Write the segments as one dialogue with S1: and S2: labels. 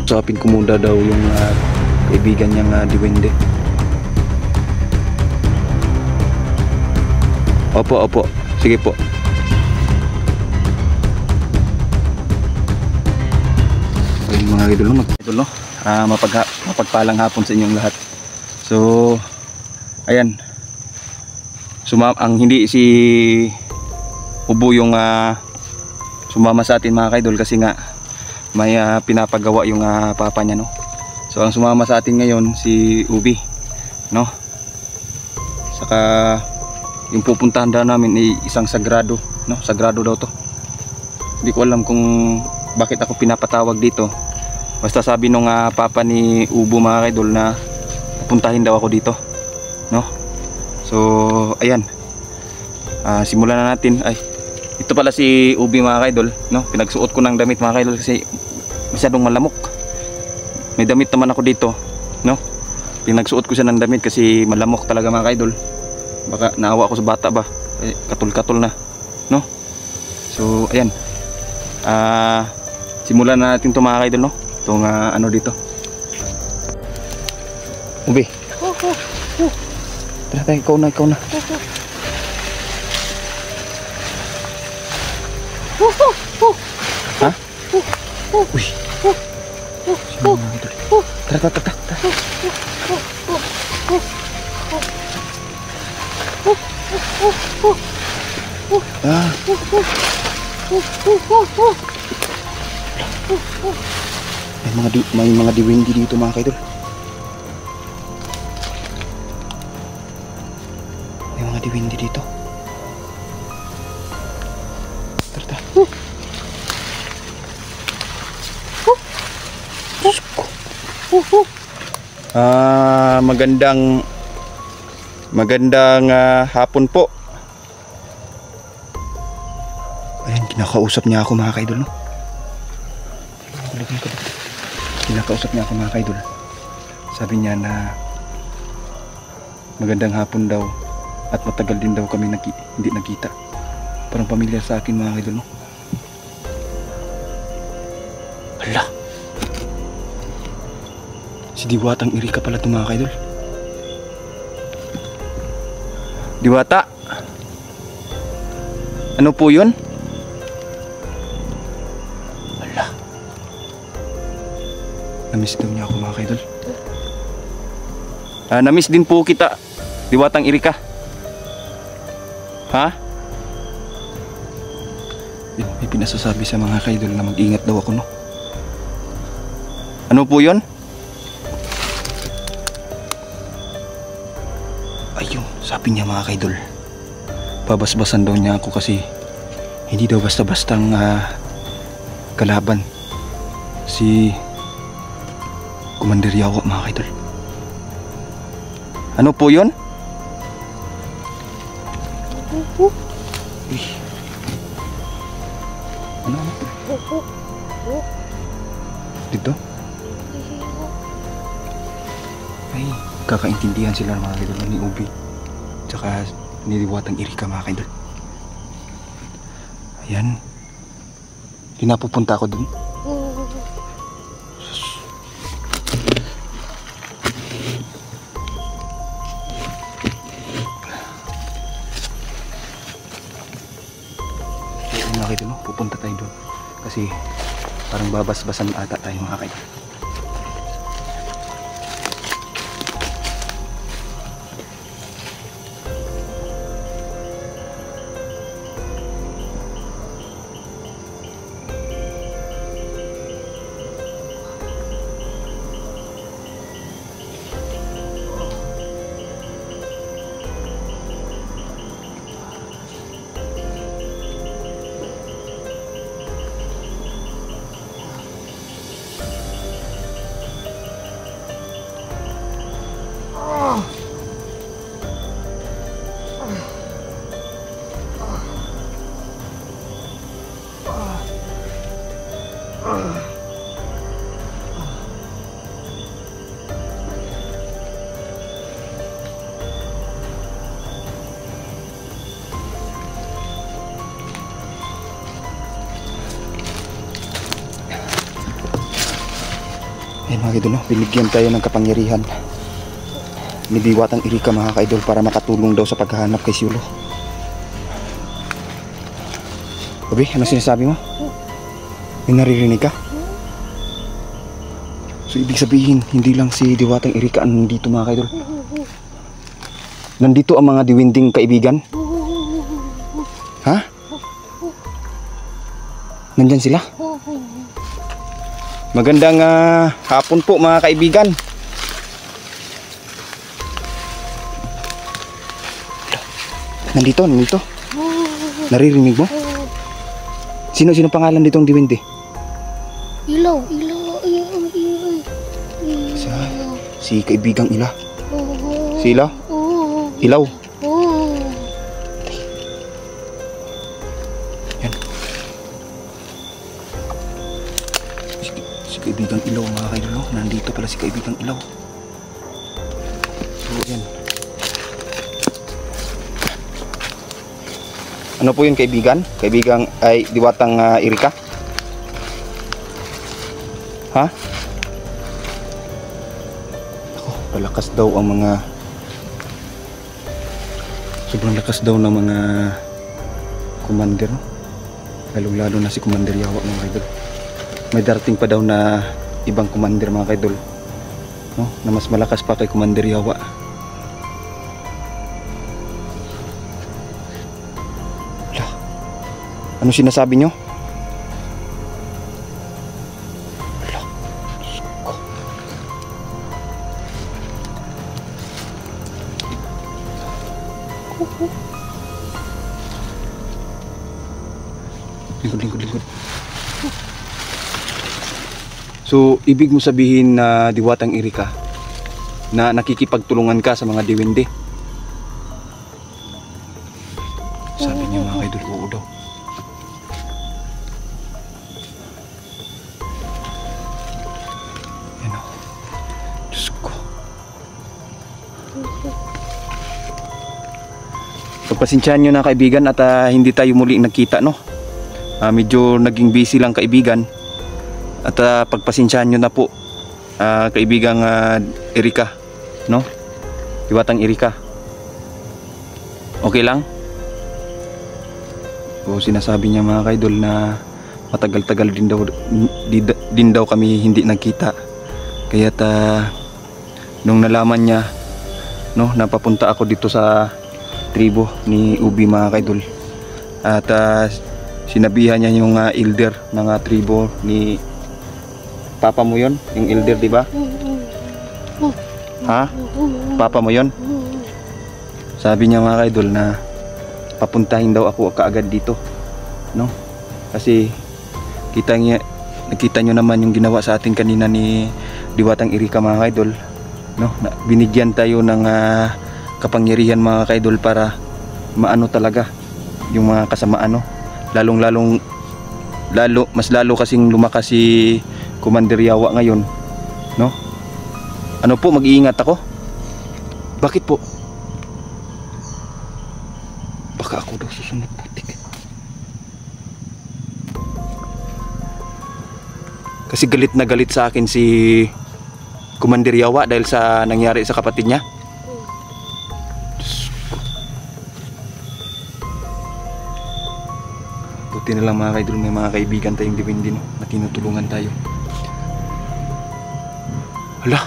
S1: Usapin ko muna daw yung kaibigan niyang Diwende. Opo, opo. Sige po. Ayun mga idol, no? Mapagpalang hapon sa inyong lahat. So, ayan. Ang hindi si Ubo yung sumama sa atin mga idol kasi nga may pinapagawa yung papa niya, no? So, ang sumama sa atin ngayon si Ubi, no? Saka yung pupuntahan daw namin ay isang sagrado, no? Sagrado daw to. Hindi ko alam kung bakit ako pinapatawag dito. Basta sabi nung papa ni Ubo mga idol na pupuntahin daw ako dito, no? So ayan, simulan na natin. Ay, ito pala si Ubi mga idol, no? Pinagsuot ko ng damit mga idol kasi masyadong malamok. May damit naman ako dito, no? Pinagsuot ko siya ng damit kasi malamok talaga mga idol. Baka naawa ako sa bata ba, katul-katul na, no? So ayan, simulan na natin ito mga idol, no? Itong ano dito. Ubi, tara tayo, ikaw na. Ha? Uy, sino mga idol? Tara. May mga diwindi dito mga idol. May mga diwindi dito. Tara. Magandang hapon po. Ayan, kinakausap niya ako mga kaidol, no? Kinakausap niya ako mga kaidol. Sabi niya na magandang hapon daw at matagal din daw kami hindi nagkita. Parang pamilyar sa akin mga kaidol, no? Hala, si Diwatang Erika pala ito mga kaidol. Diwata, ano po yun? Ala, namiss daw niya ako mga kaidol. Namiss din po kita, Diwatang Erika. Ha? May pinasasabi sa mga kaidol na mag-ingat daw ako, no? Ano po yun? Ayun, sabi niya mga kaidol, babasbasan daw niya ako kasi hindi daw basta-bastang kalaban si Commander Yawa mga kaidol. Ano po yun? Ano? Dito? Ay, kakaintindihan sila mga kaidol ni Ubi tsaka ni Diwatang Erika mga kaidol. Ayan, pinapupunta ako dun. Ayan mga kaidol, no? Pupunta tayo dun kasi parang babasbasan ata tayo mga kaidol. Ayan mga kaidol, no? Binigyan tayo ng kapangyarihan ni Diwatang Erika mga kaidol para makatulong daw sa paghahanap kay Siulo. Gabi, ano sinasabi mo? May naririnig ka? So ibig sabihin, hindi lang si Diwatang Erika ang nandito mga kaidol. Nandito ang mga diwinding kaibigan. Ha? Nandyan sila? Magandang hapon po mga kaibigan. Nandito. Naririnig mo? Sino pangalan ditong diwindi?
S2: Ilaw.
S1: Si kaibigang Ila. Si Ilaw? Ilaw. Yan. Si kaibigang Ilaw mga kaidol. Nandito pala si kaibigang Ilaw. So yan. Ano po yun kaibigan? Kaibigang ay Diwatang Erika? Ha? Ako, palakas daw ang mga sobrang lakas daw ng mga commander, no? Lalo na si Commander Yawa mga kaidol. May darating pa daw na ibang commander mga kaidol, no? Na mas malakas pa kay Commander Yawa. Ano sinasabi nyo? Lingkod. So, ibig mo sabihin na Diwatang Erika na nakikipagtulungan ka sa mga diwindi? Sabi niya mga kaidol, oo daw. Yan o. Diyos ko. Pagpasensyahan nyo na kaibigan at hindi tayo muli nagkita, no? Medyo naging busy lang kaibigan. At pagpasensyahan nyo na po kaibigang Erika, no? Diwatang Erika. Okay lang? O sinasabi niya mga kaidol na matagal-tagal din daw kami hindi nagkita. Kaya nung nalaman niya, no, napapunta ako dito sa tribo ni Ubi mga kaidol. At sinabihan niya yung elder ng tribo ni Papa mo yon, yung elder, di ba? Ha? Papa mo yon? Sabi niya mga kaidol na papuntahin daw ako kaagad dito, no? Kasi nakita nyo naman yung ginawa sa atin kanina ni Diwatang Erika mga kaidol, no? Binigyan tayo ng kapangyarihan mga kaidol para maano talaga yung mga kasamaan, no? Mas lalo kasing lumakas si Commander Yawa ngayon, no? Ano po, mag-iingat ako? Bakit po? Baka ako daw susunod, putik. Kasi galit na galit sa akin si Commander Yawa dahil sa nangyari sa kapatid niya. Buti na lang mga kaidol, may mga kaibigan tayong diwindi, no? Na tinutulungan tayo. Hala.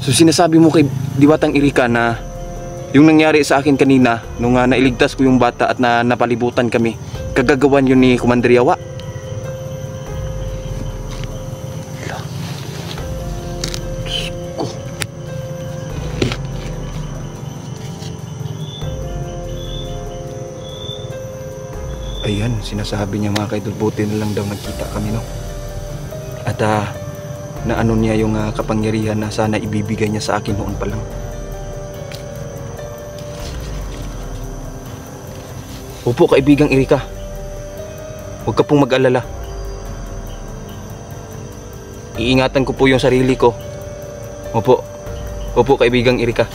S1: So sinasabi mo kay Diwatang Erika na yung nangyari sa akin kanina nung nailigtas ko yung bata at napalibutan kami, kagagawan yun ni Commander Yawa? Hala. Diyos ko. Ayan, sinasabi niya mga kaidol, buti na lang daw nagkita kami, no? At na ano niya yung kapangyarihan na sana ibibigay niya sa akin noon pa lang. Opo kaibigang Erika, huwag ka pong mag-alala. Iingatan ko po yung sarili ko. Opo kaibigang Erika.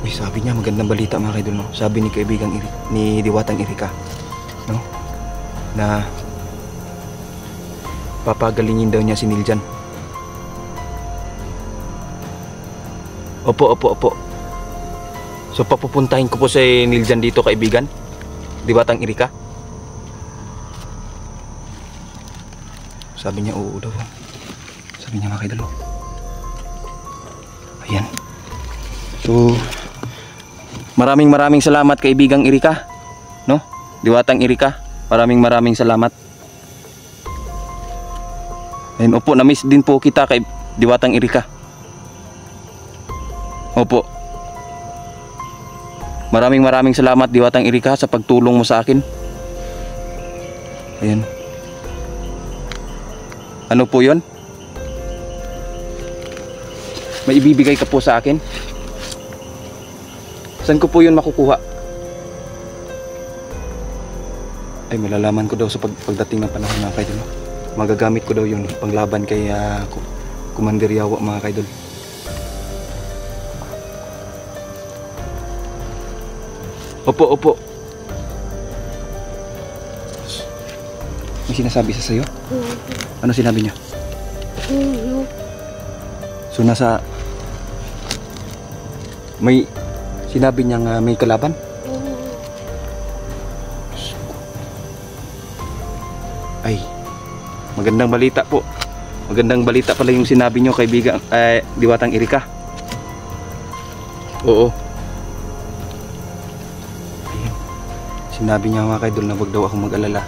S1: Uy, sabi niya magandang balita mga kaidol, no? Sabi ni kaibigang ni Diwatang Erika, no? na papagalingin daw niya si Niljan. Opo. So papupuntahin ko po si Niljan dito, kaibigan. Di Batang Erika? Sabi niya oo daw. Sabi niya mga kaidol. Ayan. So maraming salamat kaibigang Erika, no? Diwatang Erika, maraming salamat. Ayun, opo, na-miss din po kita kay Diwatang Erika. Opo. Maraming salamat Diwatang Erika sa pagtulong mo sa akin. Ayan. Ano po 'yon? May ibibigay ka po sa akin? Saan ko po 'yon makukuha? Ay, malalaman ko daw sa pagdating ng panahon mga kaidol. Magagamit ko daw 'yun panglaban kay Commander Yawa mga kaidol. Opo. May sinasabi sa sayo? Ano sinabi niya? So may sinabi niya may kalaban? Ay, magandang balita po. Magandang balita pala yung sinabi niyo kaibigan Diwatang Erika. Oo. Sinabi niya mga kaidol na wag daw akong mag-alala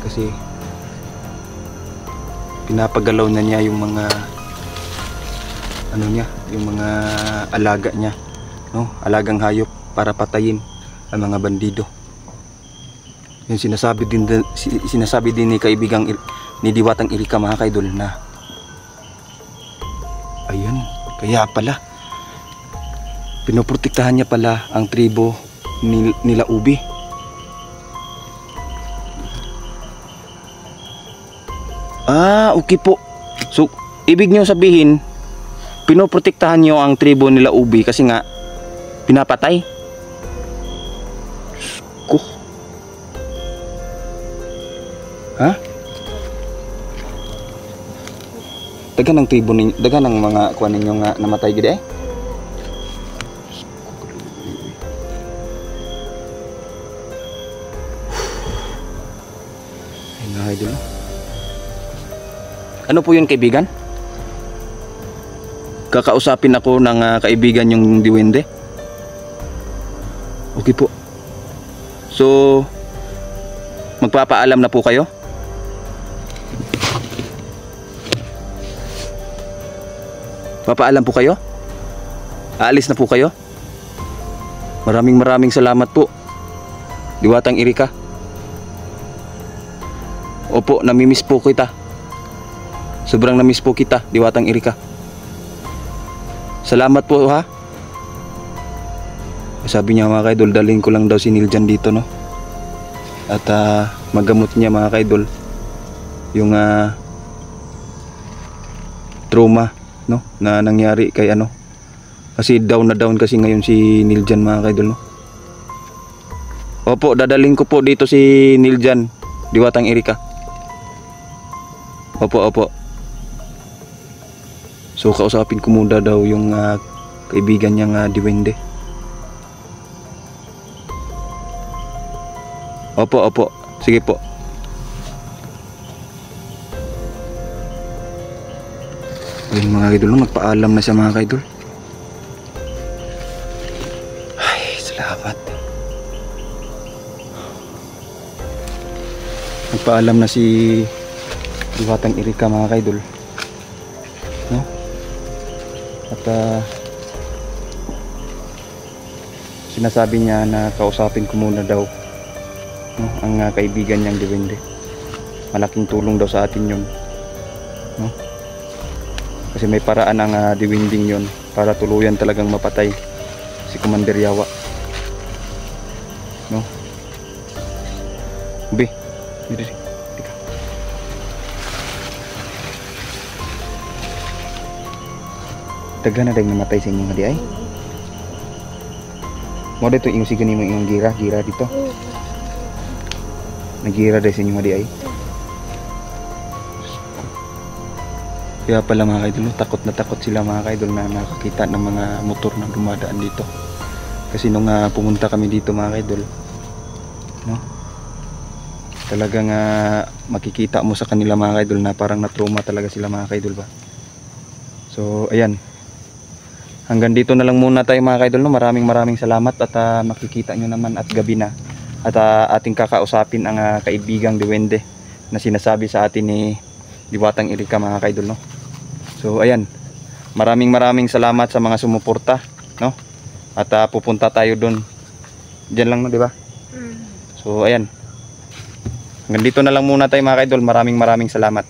S1: kasi pinapagalaw na niya yung mga yung mga alaga niya, no? Alagang hayop para patayin ang mga bandido. Yung sinasabi din ni kaibigang ni Diwatang Erika mga kaidol na ayun, kaya pala pinoprotektahan niya pala ang tribo nila Ubi. Okay po. So, ibig niyo sabihin, pinoprotektahan niyo ang tribo nila Ubi kasi nga pinapatay? Ko. Ha? Dagan ang tribo ninyo, dagan ang mga kuan ninyo nga namatay gid eh. Ay, idol. Ano po yun kaibigan? Kakausapin ako ng kaibigan yung Diwende. Okay po. So magpapaalam na po kayo? Papaalam po kayo? Aalis na po kayo? Maraming salamat po Diwatang Erika. Opo, namimiss po kita. Sobrang na-miss po kita, Diwatang Erika. Salamat po ha. Sabi niya mga kaidol, dalhin ko lang daw si Niljan dito, no? At magamot niya mga kaidol yung trauma, no? Na nangyari kay ano. Kasi down na down kasi ngayon si Niljan mga kaidol, no? Opo, dadalhin ko po dito si Niljan, Diwatang Erika. Opo. So kausapin ko muna daw yung kaibigan niyang Diwende. Opo. Sige po. Ayun mga kaidol, nagpaalam na siya mga kaidol. Ay, salamat. Nagpaalam na si Diwatang Erika mga kaidol, no? At sinasabi niya na kausapin ko muna daw, no, ang kaibigan niyang Diwende. Malaking tulong daw sa atin yun, no? Kasi may paraan ang Diwending yun para tuluyan talagang mapatay si Commander Yawa, no? Ubi, dito. Daghan na namatay sa inyong hadi ay. Mo dito yung sige nimo yung gira dito. Nagira dahil sa inyo di ay. Kaya pala mga kaidol, takot na takot sila mga kaidol na nakakita ng mga motor na dumadaan dito. Kasi nung pumunta kami dito mga kaidol, no? Talagang makikita mo sa kanila mga kaidol na parang na-trauma talaga sila mga kaidol ba. So ayan. Hanggang dito na lang muna tayo mga kaidol, no? Maraming salamat at makikita nyo naman at gabi na. At ating kakausapin ang kaibigang Duwende na sinasabi sa atin ni Diwatang Erika mga kaidol, no? So ayan, maraming salamat sa mga sumuporta, no? At pupunta tayo doon. Diyan lang, no, di ba? So ayan. Hanggang dito na lang muna tayo mga kaidol. Maraming salamat.